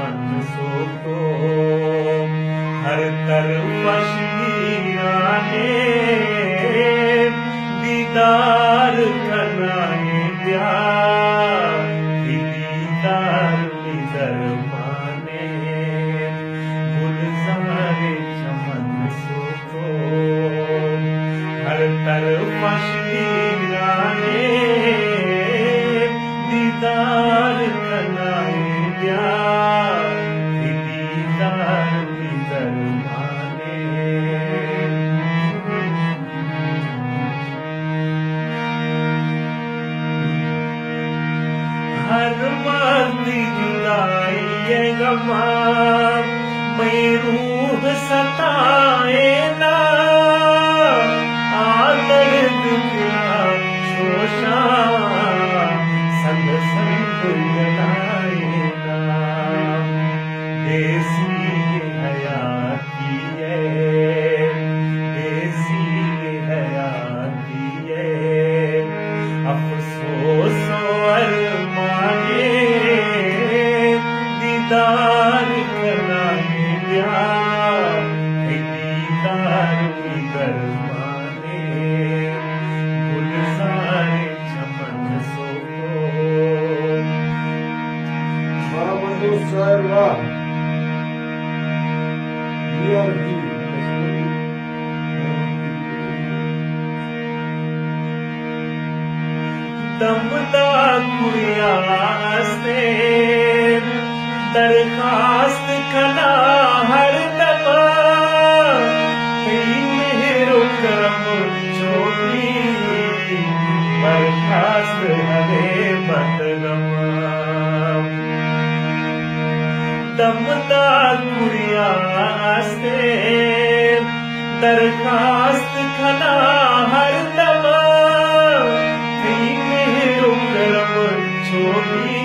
चमन सोको हर तरफ शीराने दीदार कनाए प्यार दीदार निदर माने गुलजारे चमन सोको हर तरफ शीराने दीदार कनाए प्यार दीदार निदर माने हर मर्दी जुदाई ये गमा मैं रूह सताए ना आदर दुखला शोषा संग संग जलाए ना देसी हयाती है देसी हयाती है अफसोस अरमाने दीदार कराए प्यार दीदार निगर माने गुलजारे चमन सोको Mahamadu Sarva DRG दमदा कुरियास्ते दरखास्त खला हर दबा कई मेहरो करम चोटी बरखास्त हरे बदगमा दमदा कुरियास्ते दरखास्त खला हर दबा छोटी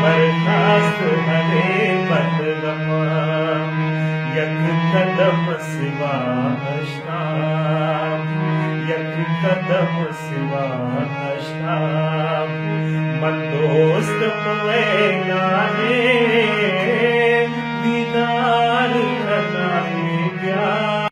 बर्खास्त हरे बदगमा यक कदम सिवा अष्टाम यक कदम सिवा अष्टाम मन दोस्त पवे गाने